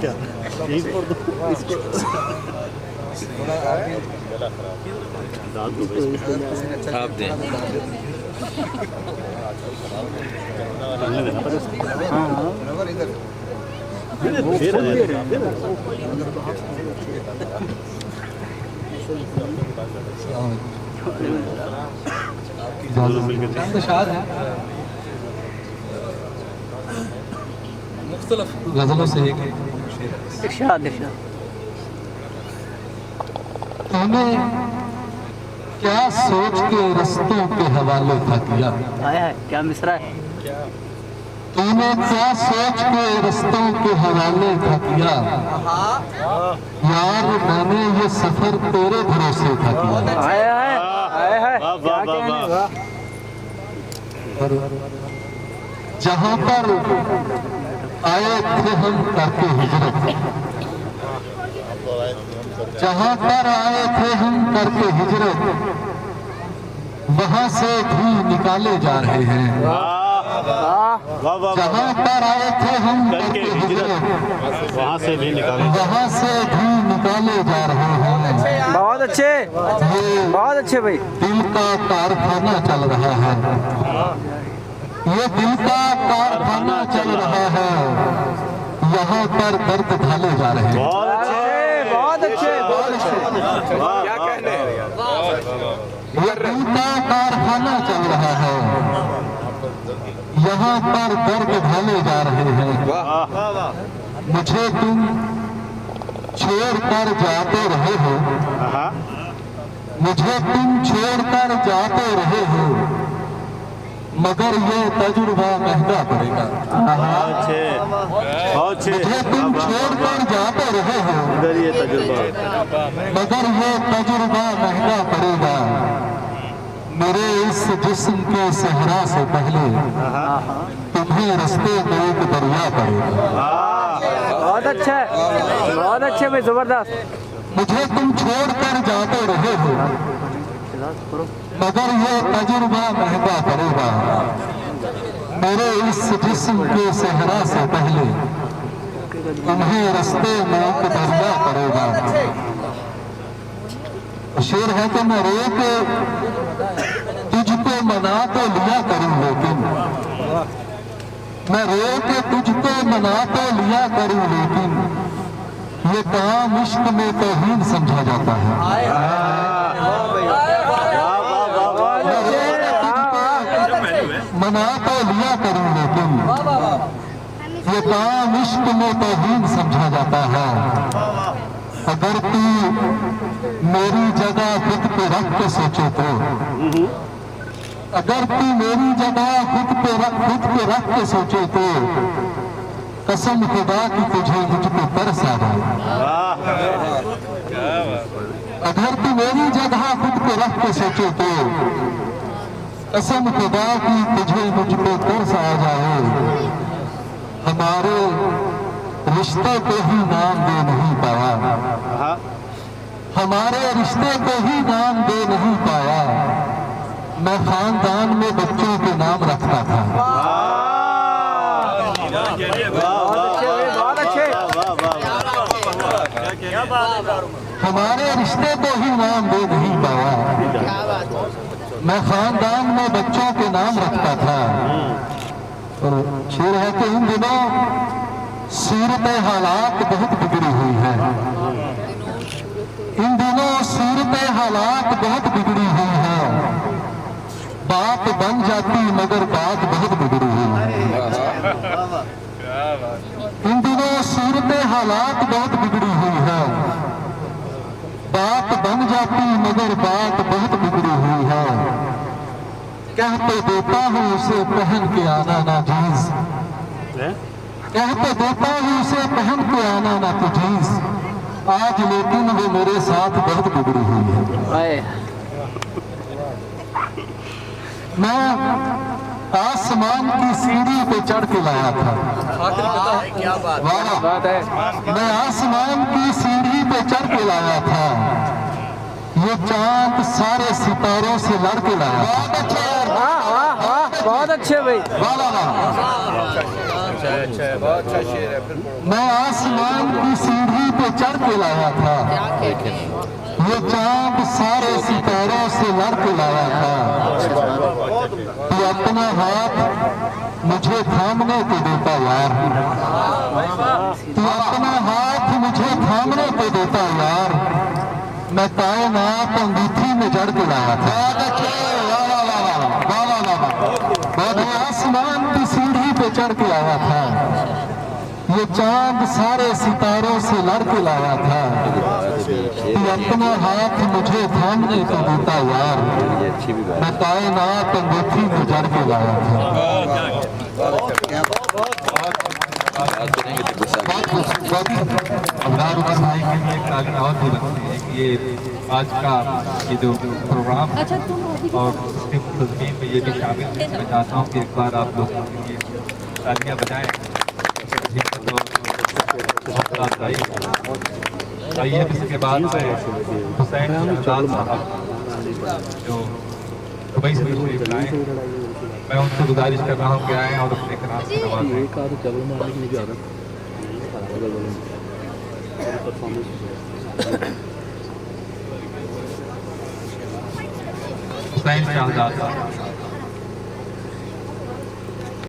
क्या यहीं पर दो इसको दांत दो आप दें। हाँ गजलों से इरशाद तूने क्या सोच के रस्तों के हवाले था किया, आया है क्या मिसरा है। तूने क्या सोच के रस्तों के हवाले था किया, यार मैंने ये सफर तेरे भरोसे था किया। आया है क्या वाह कहने वाह वाह। जहाँ पर आए थे हम करके हिजरत, जहाँ पर आए थे हम करके हिजरत, वहाँ से भी निकाले जा रहे हैं। जहाँ पर आए थे हम करके हिजरत, वहाँ से भी निकाले वहाँ से भी निकाले जा रहे हैं। बहुत अच्छे भाई। दिल का कारखाना चल रहा है, ये दिल का कारखाना चल रहा है, यहाँ पर दर्द ढाले जा रहे हैं। बहुत अच्छे क्या कहने हैं यार। ये दिल का कारखाना चल रहा है, यहाँ पर दर्द ढाले जा रहे हैं। मुझे तुम छोड़ कर जाते रहे हो, मुझे तुम छोड़ कर जाते रहे हो, मगर ये तजुर्बा महंगा पड़ेगा। मुझे तुम छोड़ कर जाते रहे हो, ये तजुर्बा मगर ये तजुर्बा महंगा पड़ेगा। मेरे इस जिस्म के सहरा से पहले तुम्हें रास्ते में एक दरिया पड़ेगा। बहुत अच्छा है भाई जबरदस्त। मुझे तुम छोड़ कर जाते रहे हो, मगर ये तजुर्बा महंगा पड़ेगा। मेरे इस जिस्म के सहरा से पहले तुम्हें रास्ते में एक दरिया पड़ेगा। शेर है कि मैं रो के तुझको मना तो लिया करूं, लेकिन मैं रो के तुझको मना तो लिया करूं, लेकिन ये काम इश्क में तौहीन समझा जाता है। मना तो लिया करूं, लेकिन ये काम इश्क में तौहीन समझा जाता है। अगर तू मेरी जगह खुद पे रख के सोचे तो, अगर तू मेरी जगह खुद पे रख के सोचे तो, कसम खुदा की तुझे मुझ पे तरस आ जाए। अगर तू मेरी जगह खुद पे रख के सोचे तो, कसम खुदा की तुझे मुझ पे तरस आ जाए। हमारे रिश्ते को ही नाम दे नहीं पाया, हमारे रिश्ते को ही नाम दे नहीं पाया। मैं खानदान में बच्चों के नाम रखता था। बहुत अच्छे हमारे रिश्ते को ही नाम दे नहीं पाया। मैं खानदान में बच्चों के नाम रखता था। और शेर है कि इन दिनों सूरत हालात बहुत बिगड़ी हुई है, इन दिनों सूरत हालात बहुत बिगड़ी हुई है। बात बन जाती मगर बात बहुत बिगड़ी हुई है। इन दिनों सूरत हालात बहुत बिगड़ी हुई है। बात बन जाती मगर बात बहुत बिगड़ी हुई है। कह तो देता हूँ उसे पहन के आना ना जीज, कह तो देता हूँ उसे पहन के आना ना तो जीज। आज लेकिन वो मेरे साथ बहुत बिगड़ी हुई है। मैं आसमान की सीढ़ी पे चढ़ के लाया था। क्या बात है। मैं आसमान की सीढ़ी पे चढ़ के लाया था, ये चांद सारे सितारों से लड़ के लाया। बहुत अच्छे भाई। वाह वाह। अच्छा है, बहुत अच्छा शेर है। फिर मैं आसमान की सीढ़ी पे चढ़ के लाया था, ये चांद सारे सितारों से लड़ के लाया था। तू अपना हाथ मुझे थामने को देता यार, तू अपना हाथ मुझे थामने को देता यार, मैं कायनात अंगूठी में जड़ के लाया था। मैं आसमान की सीढ़ी पे चढ़ के आया था, ये चांद सारे सितारों से लड़ के लाया था। तू अपना हाथ मुझे थामने को देता यार, मैं कायनात अंगूठी में जड़ के लाया था। अवतार उमर भाई के लिए एक ताली और भी बनती है कि ये आज का ये जो प्रोग्राम है और उसके तस्वीर में ये भी शामिल है। मैं चाहता हूँ कि एक बार आप लोग ये तालियां बजाएं। आइए इसके बाद में हुसैन शहजाद साहब जो दुबई से तशरीफ लाए, मैं उनसे गुजारिश कर रहा हूँ कि आएँ और अपने कलाम से नवाजें। हुसैन शहजाद साहब